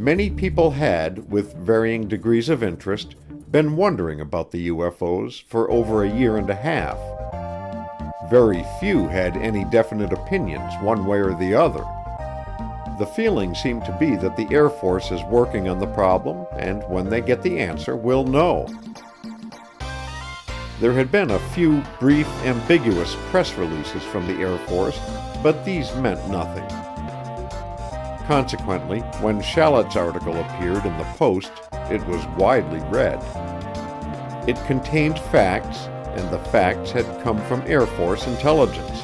Many people had, with varying degrees of interest, been wondering about the UFOs for over a year and a half. Very few had any definite opinions one way or the other. The feeling seemed to be that the Air Force is working on the problem, and when they get the answer, we'll know. There had been a few brief, ambiguous press releases from the Air Force, but these meant nothing. Consequently, when Shalat's article appeared in the Post, it was widely read. It contained facts, and the facts had come from Air Force intelligence.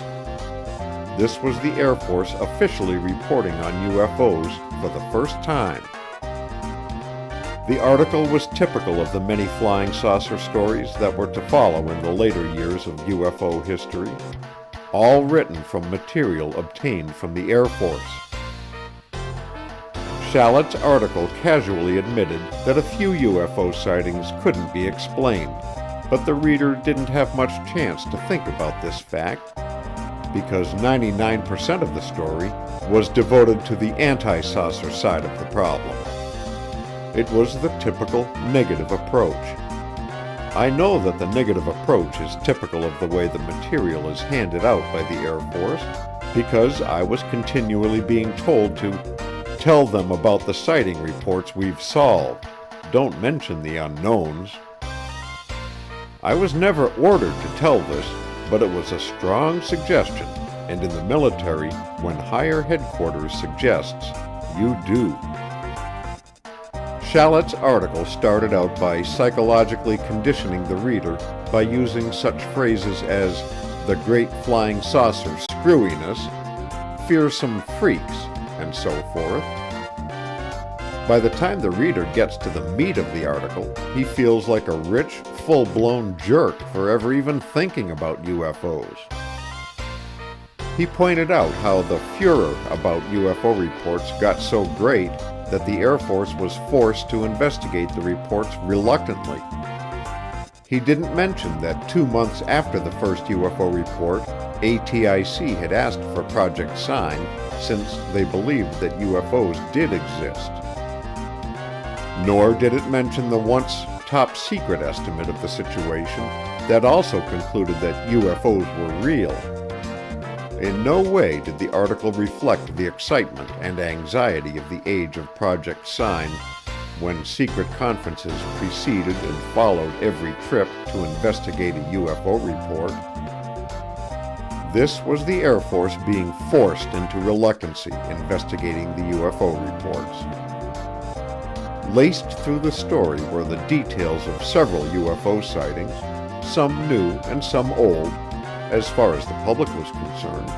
This was the Air Force officially reporting on UFOs for the first time. The article was typical of the many flying saucer stories that were to follow in the later years of UFO history, all written from material obtained from the Air Force. Shalat's article casually admitted that a few UFO sightings couldn't be explained, but the reader didn't have much chance to think about this fact, because 99% of the story was devoted to the anti-saucer side of the problem. It was the typical negative approach. I know that the negative approach is typical of the way the material is handed out by the Air Force, because I was continually being told to tell them about the sighting reports we've solved. Don't mention the unknowns. I was never ordered to tell this, but it was a strong suggestion, and in the military, when higher headquarters suggests, you do. Shalat's article started out by psychologically conditioning the reader by using such phrases as the great flying saucer screwiness, fearsome freaks, and so forth. By the time the reader gets to the meat of the article, he feels like a rich, full-blown jerk for ever even thinking about UFOs. He pointed out how the furor about UFO reports got so great that the Air Force was forced to investigate the reports reluctantly. He didn't mention that 2 months after the first UFO report, ATIC had asked for Project Sign since they believed that UFOs did exist. Nor did it mention the once top-secret estimate of the situation that also concluded that UFOs were real. In no way did the article reflect the excitement and anxiety of the age of Project Sign, when secret conferences preceded and followed every trip to investigate a UFO report. This was the Air Force being forced into reluctancy investigating the UFO reports. Laced through the story were the details of several UFO sightings, some new and some old, as far as the public was concerned.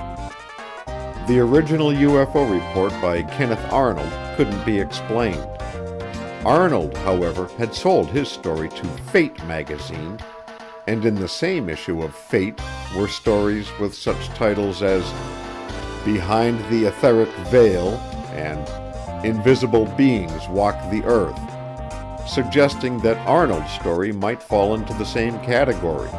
The original UFO report by Kenneth Arnold couldn't be explained. Arnold, however, had sold his story to Fate magazine, and in the same issue of Fate were stories with such titles as Behind the Etheric Veil and Invisible Beings Walk the Earth, suggesting that Arnold's story might fall into the same category.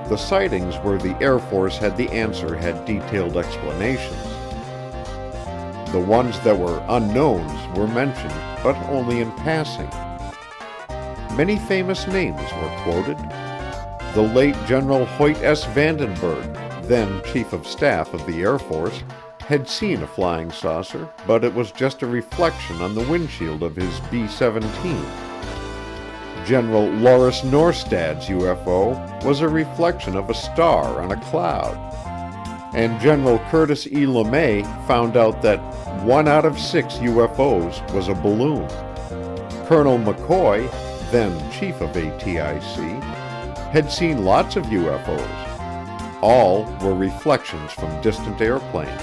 The sightings where the Air Force had the answer had detailed explanations. The ones that were unknowns were mentioned, but only in passing. Many famous names were quoted. The late General Hoyt S. Vandenberg, then Chief of Staff of the Air Force, had seen a flying saucer, but it was just a reflection on the windshield of his B-17. General Loris Norstad's UFO was a reflection of a star on a cloud. And General Curtis E. LeMay found out that 1 out of 6 UFOs was a balloon. Colonel McCoy, then Chief of ATIC, had seen lots of UFOs. All were reflections from distant airplanes.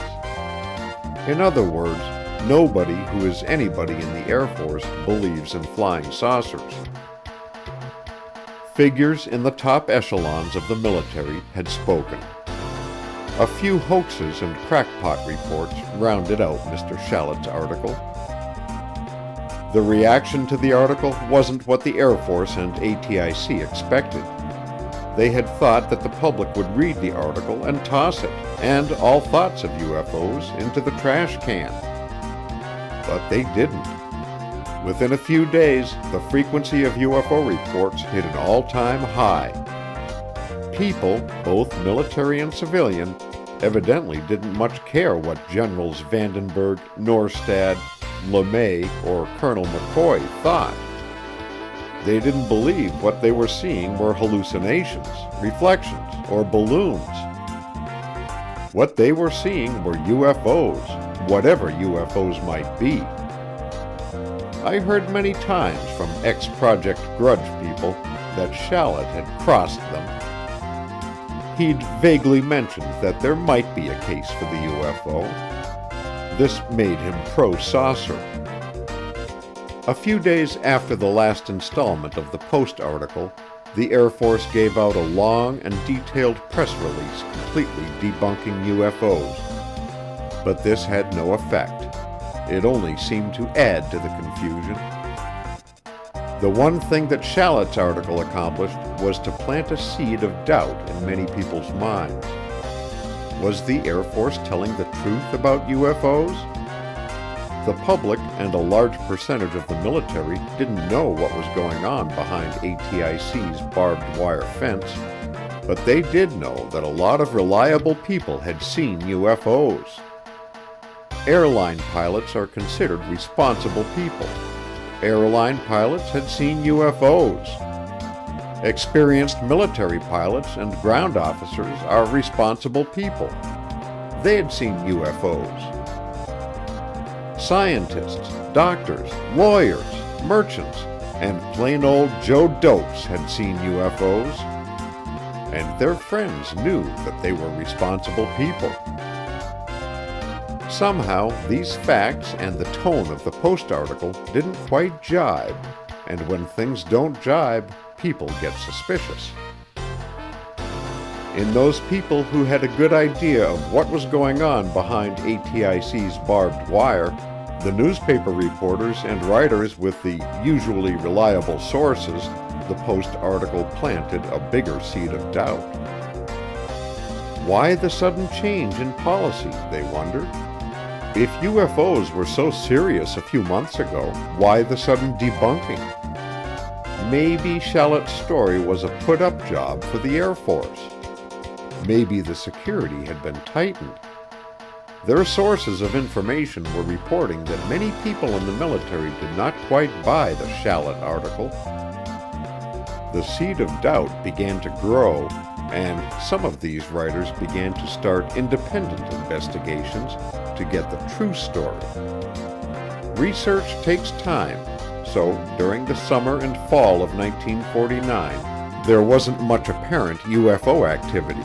In other words, nobody who is anybody in the Air Force believes in flying saucers. Figures in the top echelons of the military had spoken. A few hoaxes and crackpot reports rounded out Mr. Shalat's article. The reaction to the article wasn't what the Air Force and ATIC expected. They had thought that the public would read the article and toss it, and all thoughts of UFOs, into the trash can. But they didn't. Within a few days, the frequency of UFO reports hit an all-time high. People, both military and civilian, evidently didn't much care what Generals Vandenberg, Norstad, LeMay, or Colonel McCoy thought. They didn't believe what they were seeing were hallucinations, reflections, or balloons. What they were seeing were UFOs, whatever UFOs might be. I heard many times from ex-Project Grudge people that Shallot had crossed them. He'd vaguely mentioned that there might be a case for the UFO. This made him pro-saucer. A few days after the last installment of the Post article, the Air Force gave out a long and detailed press release completely debunking UFOs. But this had no effect. It only seemed to add to the confusion. The one thing that Shallot's article accomplished was to plant a seed of doubt in many people's minds. Was the Air Force telling the truth about UFOs? The public and a large percentage of the military didn't know what was going on behind ATIC's barbed wire fence, but they did know that a lot of reliable people had seen UFOs. Airline pilots are considered responsible people. Airline pilots had seen UFOs. Experienced military pilots and ground officers are responsible people. They had seen UFOs. Scientists, doctors, lawyers, merchants, and plain old Joe Dopes had seen UFOs. And their friends knew that they were responsible people. Somehow, these facts and the tone of the Post article didn't quite jibe, and when things don't jibe, people get suspicious. In those people who had a good idea of what was going on behind ATIC's barbed wire, the newspaper reporters and writers with the usually reliable sources, the Post article planted a bigger seed of doubt. Why the sudden change in policy, they wondered? If UFOs were so serious a few months ago, why the sudden debunking? Maybe Shallot's story was a put-up job for the Air Force. Maybe the security had been tightened. Their sources of information were reporting that many people in the military did not quite buy the Shallot article. The seed of doubt began to grow, and some of these writers began to start independent investigations to get the true story. Research takes time, so during the summer and fall of 1949, there wasn't much apparent UFO activity.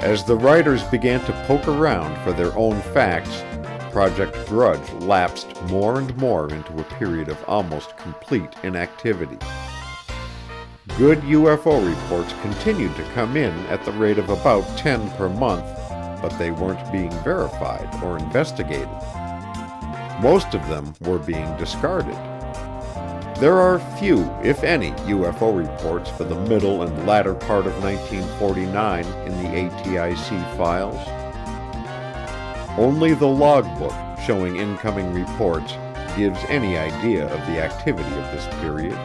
As the writers began to poke around for their own facts, Project Grudge lapsed more and more into a period of almost complete inactivity. Good UFO reports continued to come in at the rate of about 10 per month, but they weren't being verified or investigated. Most of them were being discarded. There are few, if any, UFO reports for the middle and latter part of 1949 in the ATIC files. Only the logbook showing incoming reports gives any idea of the activity of this period.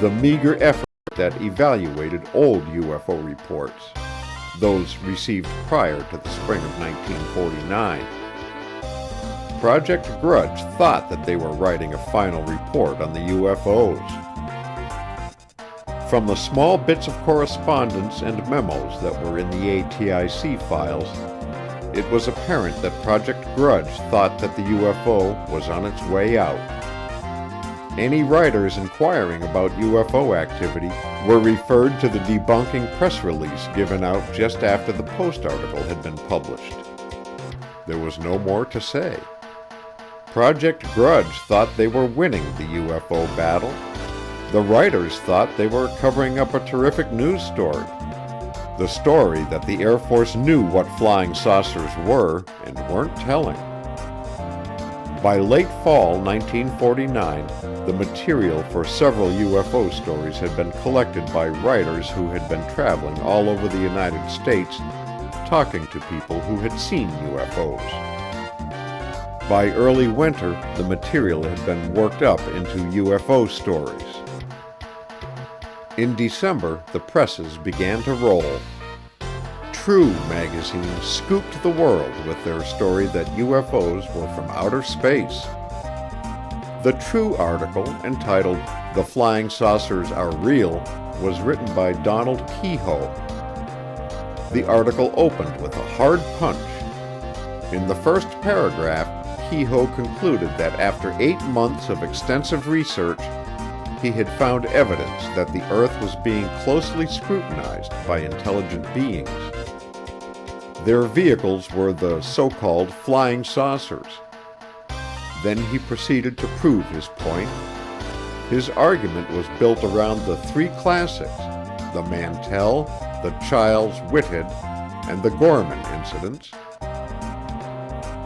The meager effort that evaluated old UFO reports, those received prior to the spring of 1949. Project Grudge thought that they were writing a final report on the UFOs. From the small bits of correspondence and memos that were in the ATIC files, it was apparent that Project Grudge thought that the UFO was on its way out. Any writers inquiring about UFO activity were referred to the debunking press release given out just after the Post article had been published. There was no more to say. Project Grudge thought they were winning the UFO battle. The writers thought they were covering up a terrific news story. The story that the Air Force knew what flying saucers were and weren't telling. By late fall 1949, the material for several UFO stories had been collected by writers who had been traveling all over the United States, talking to people who had seen UFOs. By early winter, the material had been worked up into UFO stories. In December, the presses began to roll. True magazine scooped the world with their story that UFOs were from outer space. The True article, entitled "The Flying Saucers Are Real," was written by Donald Kehoe. The article opened with a hard punch. In the first paragraph, Kehoe concluded that after 8 months of extensive research, he had found evidence that the Earth was being closely scrutinized by intelligent beings. Their vehicles were the so-called flying saucers. Then he proceeded to prove his point. His argument was built around the 3 classics, the Mantell, the Childs-Whitted, and the Gorman incidents.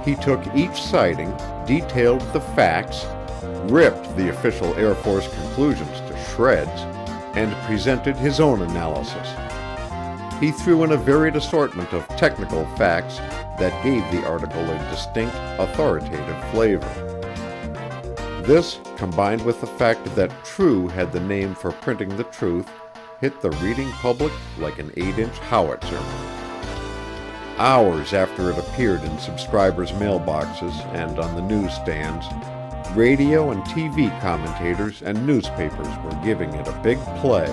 He took each sighting, detailed the facts, ripped the official Air Force conclusions to shreds, and presented his own analysis. He threw in a varied assortment of technical facts that gave the article a distinct, authoritative flavor. This, combined with the fact that True had the name for printing the truth, hit the reading public like an 8-inch howitzer. Hours after it appeared in subscribers' mailboxes and on the newsstands, radio and TV commentators and newspapers were giving it a big play.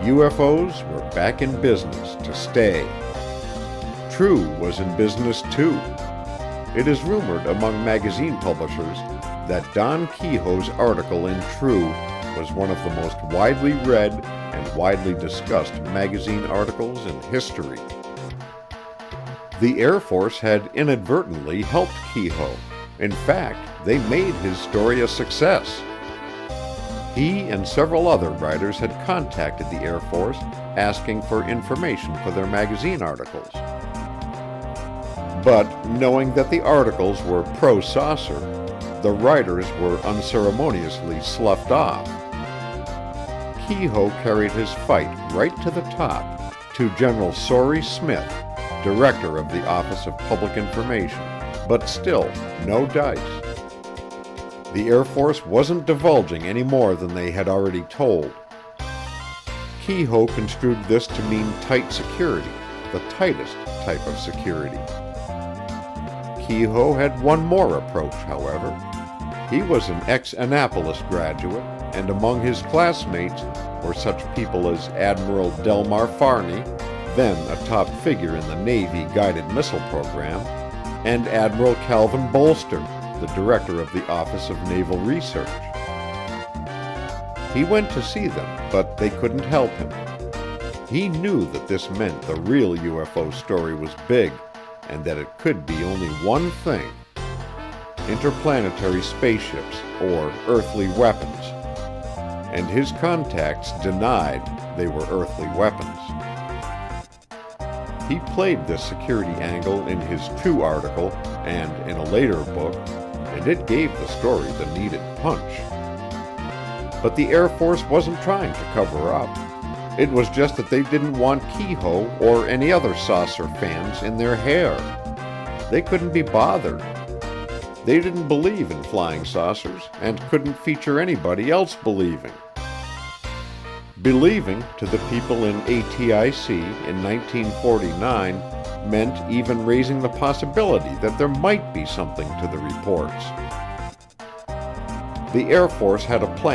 UFOs were back in business to stay. True was in business too. It is rumored among magazine publishers that Don Kehoe's article in True was one of the most widely read and widely discussed magazine articles in history. The Air Force had inadvertently helped Kehoe. In fact, they made his story a success. He and several other writers had contacted the Air Force asking for information for their magazine articles. But knowing that the articles were pro-saucer, the writers were unceremoniously sloughed off. Kehoe carried his fight right to the top, to General Sory Smith, Director of the Office of Public Information, but still, no dice. The Air Force wasn't divulging any more than they had already told. Kehoe construed this to mean tight security, the tightest type of security. Kehoe had one more approach, however. He was an ex-Annapolis graduate, and among his classmates were such people as Admiral Delmar Farney, then a top figure in the Navy guided missile program, and Admiral Calvin Bolster, the director of the Office of Naval Research. He went to see them, but they couldn't help him. He knew that this meant the real UFO story was big, and that it could be only one thing: interplanetary spaceships or earthly weapons. And his contacts denied they were earthly weapons. He played this security angle in his True article and in a later book, and it gave the story the needed punch. But the Air Force wasn't trying to cover up. It was just that they didn't want Kehoe or any other saucer fans in their hair. They couldn't be bothered. They didn't believe in flying saucers and couldn't feature anybody else believing. Believing to the people in ATIC in 1949 meant even raising the possibility that there might be something to the reports. The Air Force had a plan